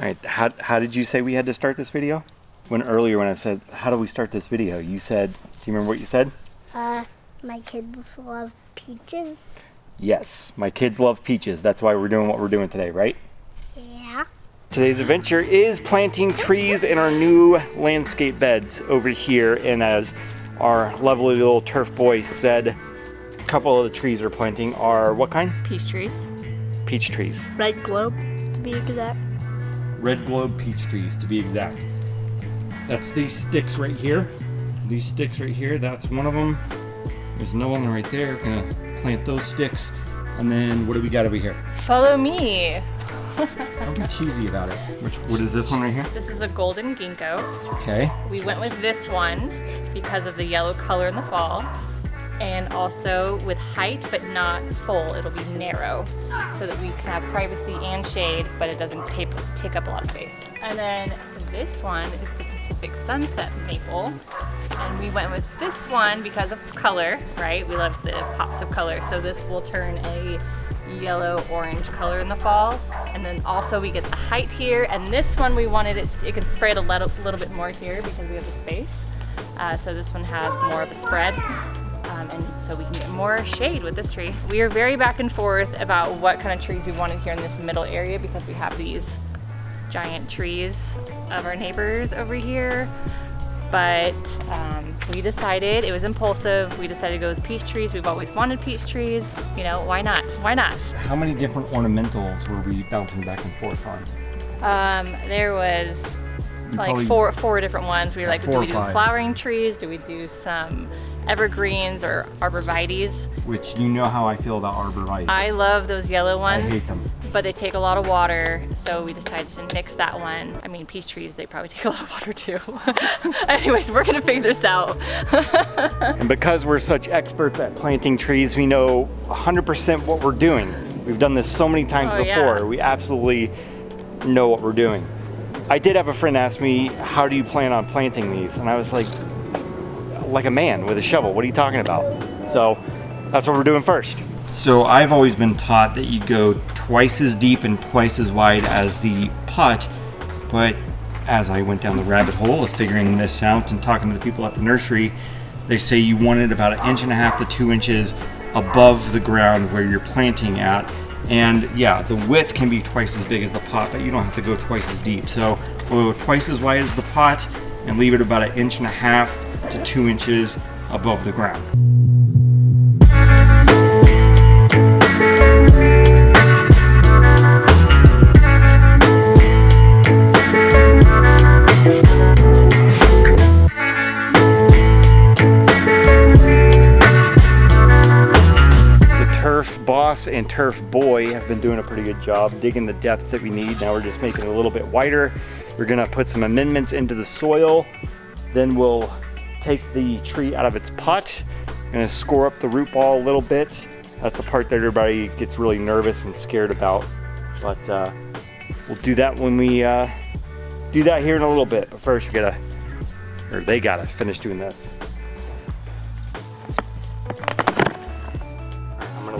All right, how did you say we had to start this video? Earlier when I said, how do we start this video? You said, do you remember what you said? My kids love peaches. Yes, my kids love peaches. That's why we're doing what we're doing today, right? Yeah. Today's adventure is planting trees in our new landscape beds over here. And as our lovely little turf boy said, a couple of the trees we're planting are what kind? Peach trees. Peach trees. Red globe, to be exact. Red globe peach trees, to be exact. That's these sticks right here. These sticks right here, that's one of them. There's another one right there. We're gonna plant those sticks. And then what do we got over here? Follow me. Don't be cheesy about it. What is this one right here? This is a golden ginkgo. Okay. We went with this one because of the yellow color in the fall, and also with height but not full. It'll be narrow so that we can have privacy and shade, but it doesn't take up a lot of space. And then this one is the Pacific Sunset maple, and we went with this one because of color, right? We love the pops of color, so this will turn a yellow orange color in the fall. And then also we get the height here, and this one we wanted it can spread a little bit more here because we have the space. So this one has more of a spread, and so we can get more shade with this tree. We are very back and forth about what kind of trees we wanted here in this middle area because we have these giant trees of our neighbors over here. But we decided, it was impulsive, we decided to go with peach trees. We've always wanted peach trees. You know, why not? Why not? How many different ornamentals were we bouncing back and forth on? There was like four different ones. We were like, do we do flowering trees? Do we do some evergreens or arborvitaes? Which, you know how I feel about arborvitaes. I love those yellow ones. I hate them. But they take a lot of water, so we decided to mix that one. I mean, peach trees, they probably take a lot of water too. Anyways, we're gonna figure this out. And because we're such experts at planting trees, we know 100% what we're doing. We've done this so many times before. Yeah. We absolutely know what we're doing. I did have a friend ask me, how do you plan on planting these? And I was like a man with a shovel. What are you talking about? So that's what we're doing first. So I've always been taught that you go twice as deep and twice as wide as the pot, but as I went down the rabbit hole of figuring this out and talking to the people at the nursery, they say you want it about 1.5 to 2 inches above the ground where you're planting at. And yeah, the width can be twice as big as the pot, but you don't have to go twice as deep. So we'll go twice as wide as the pot and leave it about 1.5 to 2 inches above the ground. Boss and turf boy have been doing a pretty good job digging the depth that we need. Now we're just making it a little bit wider. We're gonna put some amendments into the soil. Then we'll take the tree out of its pot and score up the root ball a little bit. That's the part that everybody gets really nervous and scared about. But we'll do that when we do that here in a little bit. But first they gotta finish doing this.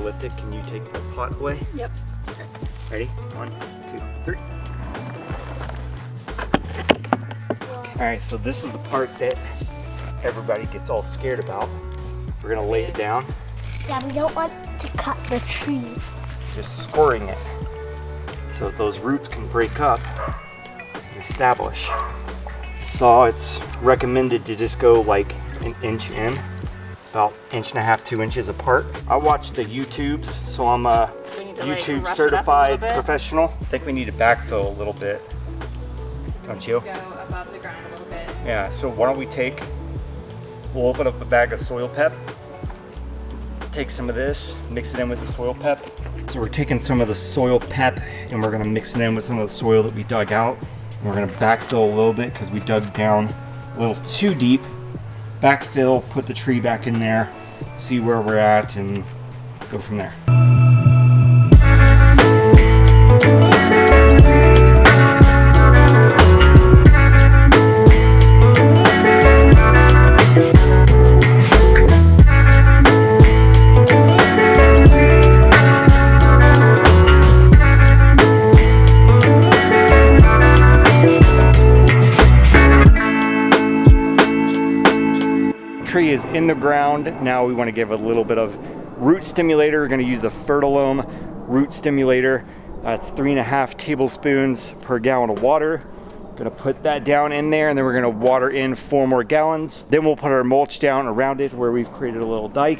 Lift it. Can you take the pot away? Yep. Okay. Ready? 1, 2, 3. Okay. All right, so this is the part that everybody gets all scared about. We're gonna lay it down. Yeah, we don't want to cut the tree. Just scoring it so that those roots can break up and establish. So it's recommended to just go like 1 inch in. About 1.5 to 2 inches apart. I watch the YouTubes, so I'm a YouTube certified professional. I think we need to backfill a little bit, don't you? Go above the ground a little bit. Yeah, so why don't we'll open up a bag of soil pep, take some of this, mix it in with the soil pep. So we're taking some of the soil pep and we're gonna mix it in with some of the soil that we dug out. And we're gonna backfill a little bit because we dug down a little too deep. Backfill, put the tree back in there, see where we're at, and go from there. tree is in the ground. Now we want to give it a little bit of root stimulator. We're going to use the Fertilome root stimulator. That's 3.5 tablespoons per gallon of water. Gonna put that down in there, and then we're gonna water in 4 more gallons. Then we'll put our mulch down around it where we've created a little dike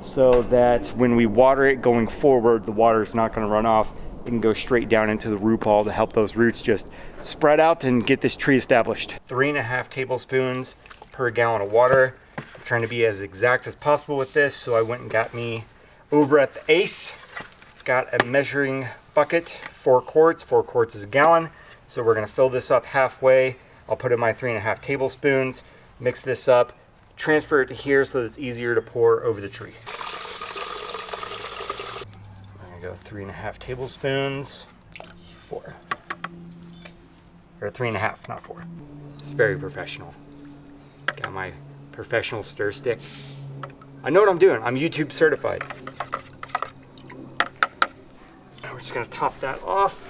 so that when we water it going forward, the water is not gonna run off. It can go straight down into the root ball to help those roots just spread out and get this tree established. 3.5 tablespoons per gallon of water. I'm trying to be as exact as possible with this, so I went and got me over at the Ace. Got a measuring bucket, 4 quarts. 4 quarts is a gallon. So we're gonna fill this up halfway. I'll put in my 3.5 tablespoons, mix this up, transfer it to here so that it's easier to pour over the tree. I'm gonna go 3.5 tablespoons, 4. Or 3.5, not 4. It's very professional. Got my professional stir stick. I know what I'm doing, I'm YouTube certified. Now we're just gonna top that off.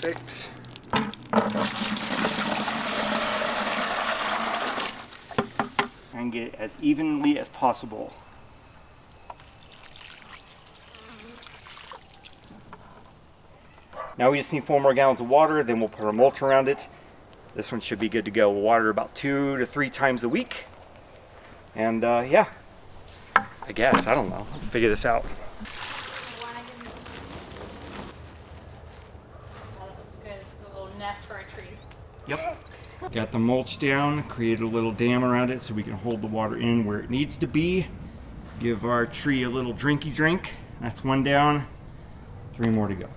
Perfect. And get it as evenly as possible. Now we just need 4 more gallons of water, then we'll put our mulch around it. This one should be good to go. We'll water about 2 to 3 times a week. And yeah, I guess, I don't know, we'll figure this out. Nest for a tree. Yep. Got the mulch down, created a little dam around it so we can hold the water in where it needs to be. Give our tree a little drinky drink. That's 1 down, 3 more to go.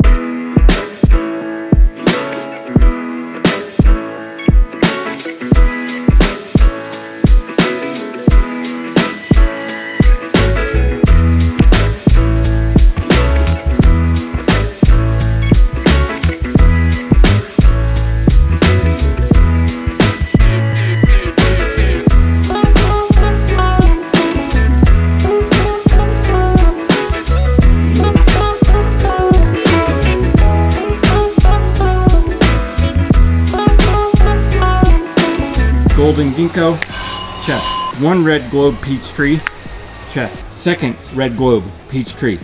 Golden ginkgo, check. 1 red globe peach tree, check. 2nd red globe peach tree,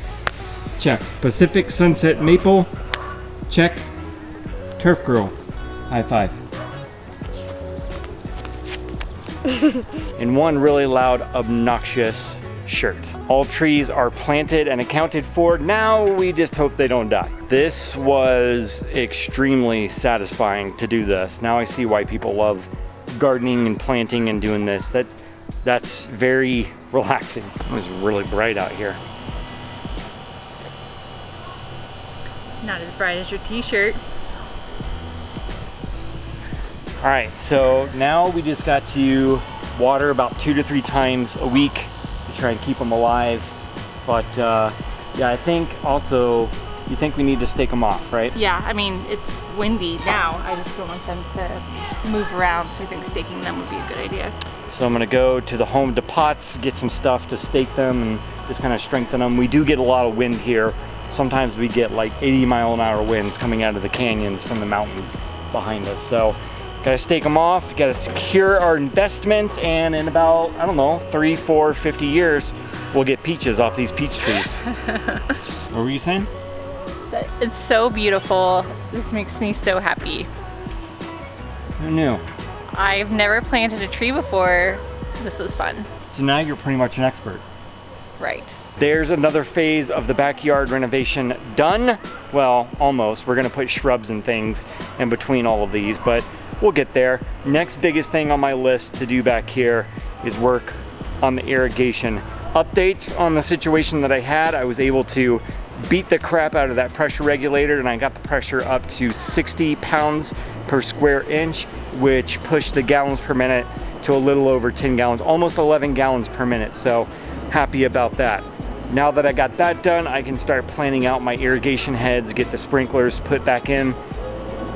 check. Pacific sunset maple, check. Turf girl, high 5. And 1 really loud, obnoxious shirt. All trees are planted and accounted for. Now we just hope they don't die. This was extremely satisfying to do this. Now I see why people love gardening and planting and doing this. That's very relaxing. It was really bright out here. Not as bright as your t-shirt. All right, so now we just got to water about 2 to 3 times a week to try and keep them alive. But yeah, I think also, you think we need to stake them off, right? Yeah, I mean, it's windy now. I just don't want them to move around, so I think staking them would be a good idea. So I'm gonna go to the Home Depots, get some stuff to stake them and just kind of strengthen them. We do get a lot of wind here. Sometimes we get like 80-mile-an-hour winds coming out of the canyons from the mountains behind us. So gotta stake them off, gotta secure our investment, and in about, I don't know, 3, 4, 50 years, we'll get peaches off these peach trees. What were you saying? It's so beautiful. This makes me so happy. Who knew? I've never planted a tree before. This was fun. So now you're pretty much an expert. Right. There's another phase of the backyard renovation done. Well, almost. We're gonna put shrubs and things in between all of these, but we'll get there. Next biggest thing on my list to do back here is work on the irrigation. Updates on the situation that I had. I was able to beat the crap out of that pressure regulator, and I got the pressure up to 60 pounds per square inch, which pushed the gallons per minute to a little over 10 gallons, almost 11 gallons per minute. So happy about that. Now that I got that done, I can start planning out my irrigation heads, get the sprinklers put back in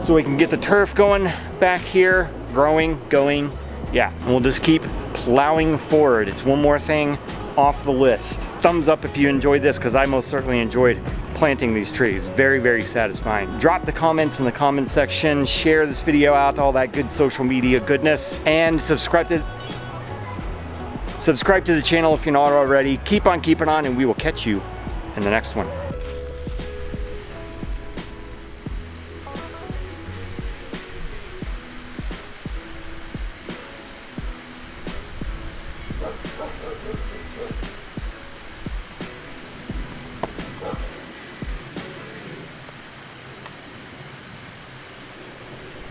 so we can get the turf going back here, growing, going. Yeah, and we'll just keep plowing forward. It's one more thing off the list. Thumbs up if you enjoyed this, because I most certainly enjoyed planting these trees. Very, very satisfying. Drop the comments in the comments section, share this video out, all that good social media goodness, and subscribe to the channel if you're not already. Keep on keeping on, and we will catch you in the next one.